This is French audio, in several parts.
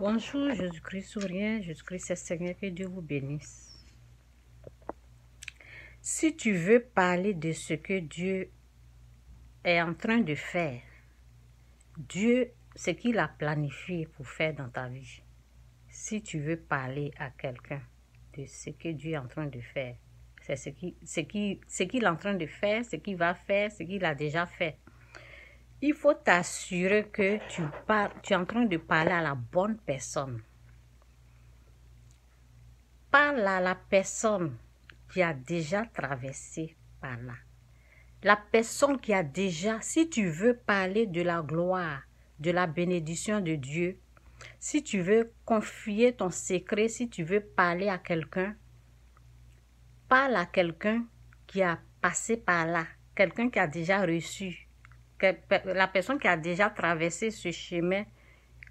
Bonjour, Jésus-Christ sourient, Jésus-Christ est Seigneur, que Dieu vous bénisse. Si tu veux parler de ce que Dieu est en train de faire, Dieu, ce qu'il a planifié pour faire dans ta vie, si tu veux parler à quelqu'un de ce que Dieu est en train de faire, c'est ce qu'il est en train de faire, ce qu'il va faire, ce qu'il a déjà fait. Il faut t'assurer que tu es en train de parler à la bonne personne. Parle à la personne qui a déjà traversé par là. La personne qui a déjà, si tu veux parler de la gloire, de la bénédiction de Dieu, si tu veux confier ton secret, si tu veux parler à quelqu'un, parle à quelqu'un qui a passé par là, quelqu'un qui a déjà reçu, la personne qui a déjà traversé ce chemin,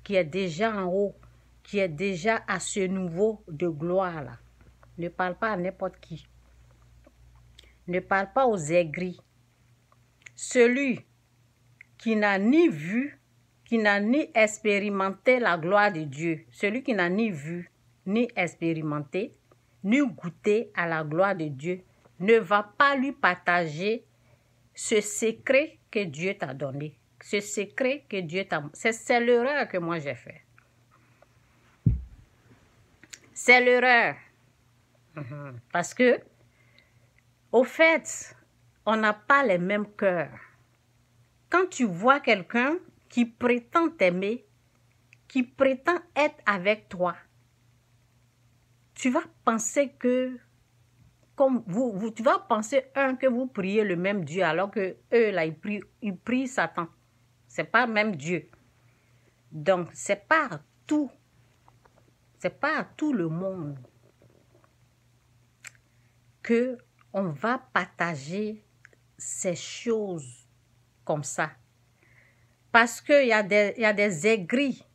qui est déjà en haut, qui est déjà à ce niveau de gloire-là. Ne parle pas à n'importe qui. Ne parle pas aux aigris. Celui qui n'a ni vu, qui n'a ni expérimenté la gloire de Dieu, celui qui n'a ni vu, ni expérimenté, ni goûté à la gloire de Dieu, ne va pas lui partager ce secret que Dieu t'a donné. Ce secret que Dieu t'a... C'est l'erreur que moi j'ai fait. C'est l'erreur. Parce que, au fait, on n'a pas les mêmes cœurs. Quand tu vois quelqu'un qui prétend t'aimer, qui prétend être avec toi, tu vas penser que, comme tu vas penser, que vous priez le même Dieu, alors que eux, là, ils prient Satan. C'est pas même Dieu. Donc, c'est pas à tout le monde que on va partager ces choses comme ça. Parce qu'il y a des aigris,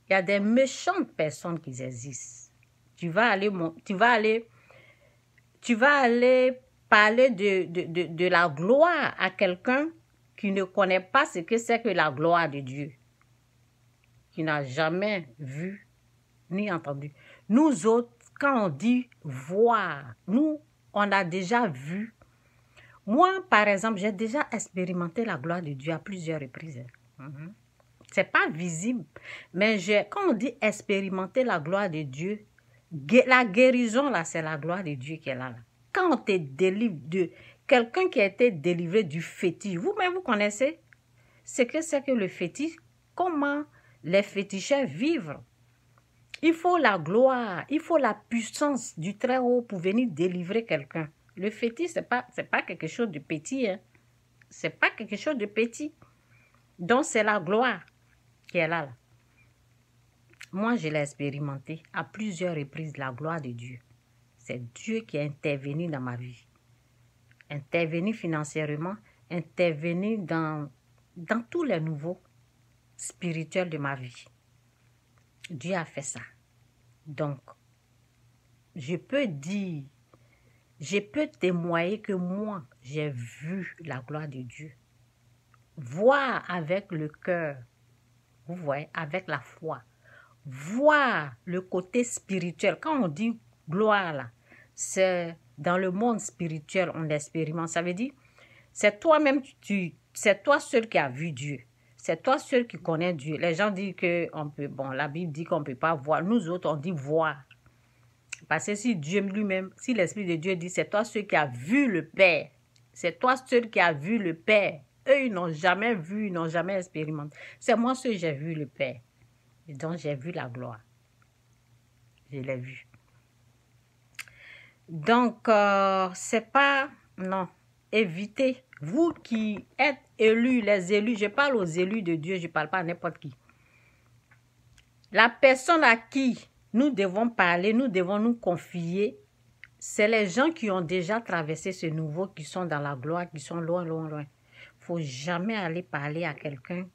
il y a des méchantes personnes qui existent. Tu vas aller parler de la gloire à quelqu'un qui ne connaît pas ce que c'est que la gloire de Dieu, qui n'a jamais vu ni entendu. Nous autres, quand on dit voir, nous, on a déjà vu. Moi, par exemple, j'ai déjà expérimenté la gloire de Dieu à plusieurs reprises. C'est pas visible, mais quand on dit expérimenter la gloire de Dieu, la guérison, là, c'est la gloire de Dieu qui est là. Quand on te délivre de quelqu'un qui a été délivré du fétiche, vous-même, vous connaissez ce que c'est que le fétiche, comment les féticheurs vivent. Il faut la gloire, il faut la puissance du Très-Haut pour venir délivrer quelqu'un. Le fétiche, c'est pas quelque chose de petit. Hein. C'est pas quelque chose de petit. Donc, c'est la gloire qui est là. Moi, je l'ai expérimenté à plusieurs reprises, la gloire de Dieu. C'est Dieu qui est intervenu dans ma vie. Intervenu financièrement, intervenu dans tous les niveaux spirituels de ma vie. Dieu a fait ça. Donc, je peux témoigner que moi, j'ai vu la gloire de Dieu. Voir avec le cœur, vous voyez, avec la foi. Voir le côté spirituel. Quand on dit gloire, là, c'est dans le monde spirituel, on expérimente. Ça veut dire, c'est toi-même, c'est toi seul qui as vu Dieu. C'est toi seul qui connais Dieu. Les gens disent que la Bible dit qu'on ne peut pas voir. Nous autres, on dit voir. Parce que si Dieu lui-même, si l'Esprit de Dieu dit, c'est toi seul qui as vu le Père. C'est toi seul qui as vu le Père. Eux, ils n'ont jamais vu, ils n'ont jamais expérimenté. C'est moi seul qui j'ai vu le Père. Et donc, j'ai vu la gloire. Je l'ai vu. Donc, c'est pas... Non. Évitez. Vous qui êtes élus, les élus, je parle aux élus de Dieu, je ne parle pas à n'importe qui. La personne à qui nous devons parler, nous devons nous confier, c'est les gens qui ont déjà traversé ce nouveau, qui sont dans la gloire, qui sont loin, loin, loin. Il ne faut jamais aller parler à quelqu'un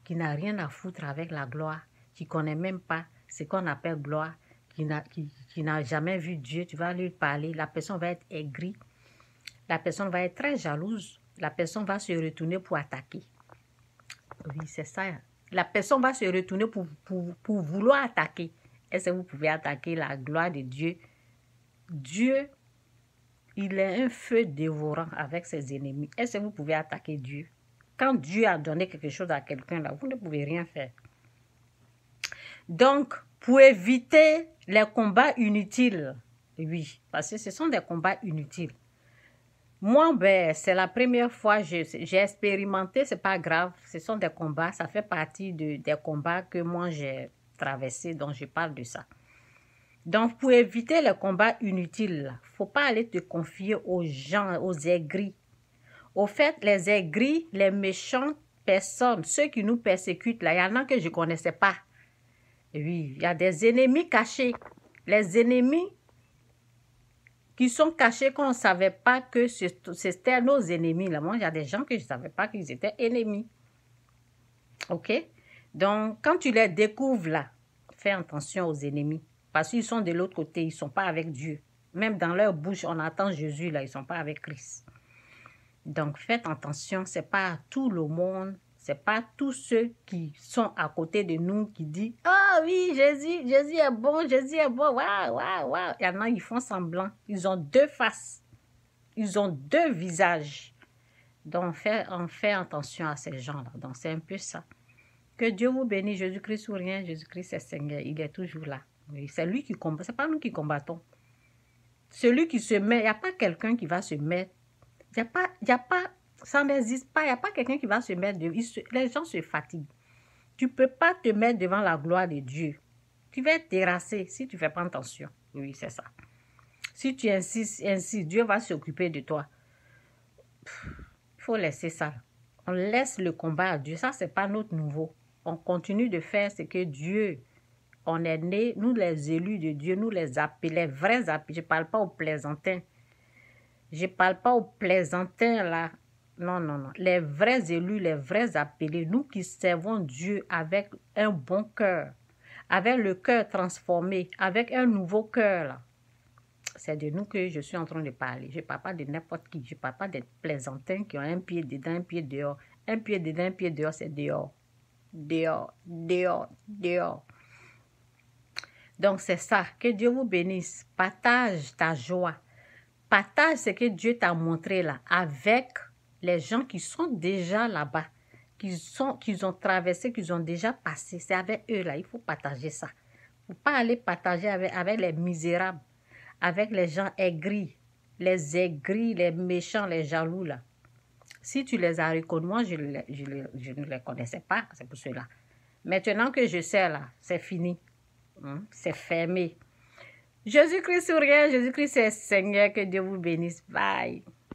qui n'a rien à foutre avec la gloire, qui ne connaît même pas ce qu'on appelle gloire, qui n'a jamais vu Dieu. Tu vas lui parler, la personne va être aigrie, la personne va être très jalouse, la personne va se retourner pour attaquer. Oui, c'est ça. La personne va se retourner pour vouloir attaquer. Est-ce que vous pouvez attaquer la gloire de Dieu? Dieu, il est un feu dévorant avec ses ennemis. Est-ce que vous pouvez attaquer Dieu? Quand Dieu a donné quelque chose à quelqu'un, là, vous ne pouvez rien faire. Donc, pour éviter les combats inutiles, oui, parce que ce sont des combats inutiles. Moi, ben, c'est la première fois que j'ai expérimenté, c'est pas grave, ce sont des combats, ça fait partie des combats que moi j'ai traversés, donc je parle de ça. Donc, pour éviter les combats inutiles, il ne faut pas aller te confier aux gens, aux aigris. Au fait, les aigris, les méchantes personnes, ceux qui nous persécutent, là, il y en a que je ne connaissais pas. Oui, il y a des ennemis cachés. Les ennemis qui sont cachés qu'on ne savait pas que c'était nos ennemis. Là. Moi, il y a des gens que je ne savais pas qu'ils étaient ennemis. OK? Donc, quand tu les découvres là, fais attention aux ennemis. Parce qu'ils sont de l'autre côté, ils ne sont pas avec Dieu. Même dans leur bouche, on attend Jésus là, ils ne sont pas avec Christ. Donc, faites attention, ce n'est pas tout le monde. Ce n'est pas tous ceux qui sont à côté de nous qui disent « Ah oui, Jésus est bon, Jésus est bon, waouh, waouh, waouh. » Il y en a, ils font semblant. Ils ont deux faces. Ils ont deux visages. Donc, on fait attention à ces gens-là. Donc, c'est un peu ça. Que Dieu vous bénisse, Jésus-Christ ou rien, Jésus-Christ est Seigneur. Il est toujours là. Oui, c'est lui qui combat. Ce n'est pas nous qui combattons. Celui qui se met, il n'y a pas quelqu'un qui va se mettre. Il n'y a pas ça n'existe pas. Il n'y a pas quelqu'un qui va se mettre devant. Les gens se fatiguent. Tu ne peux pas te mettre devant la gloire de Dieu. Tu vas être terrassé si tu ne fais pas attention. Oui, c'est ça. Si tu insistes ainsi, Dieu va s'occuper de toi. Il faut laisser ça. On laisse le combat à Dieu. Ça, ce n'est pas notre nouveau. On continue de faire ce que Dieu, on est né, nous les élus de Dieu, nous les appelés, les vrais appelés. Je ne parle pas aux plaisantins. Je ne parle pas aux plaisantins là. Non, non, non. Les vrais élus, les vrais appelés, nous qui servons Dieu avec un bon cœur, avec le cœur transformé, avec un nouveau cœur, là. C'est de nous que je suis en train de parler. Je ne parle pas de n'importe qui. Je ne parle pas des plaisantins qui ont un pied dedans, un pied dehors. Un pied dedans, un pied dehors, c'est dehors. Dehors, dehors, dehors. Donc, c'est ça. Que Dieu vous bénisse. Partage ta joie. Partage ce que Dieu t'a montré là avec les gens qui sont déjà là-bas, qu'ils ont traversé, qu'ils ont déjà passé. C'est avec eux là, il faut partager ça. Il ne faut pas aller partager avec les misérables, avec les gens aigris, les méchants, les jaloux là. Si tu les as reconnus, moi je ne les connaissais pas, c'est pour cela. Maintenant que je sais là, c'est fini, c'est fermé. Jésus-Christ sourire, Jésus-Christ est Seigneur, que Dieu vous bénisse. Bye.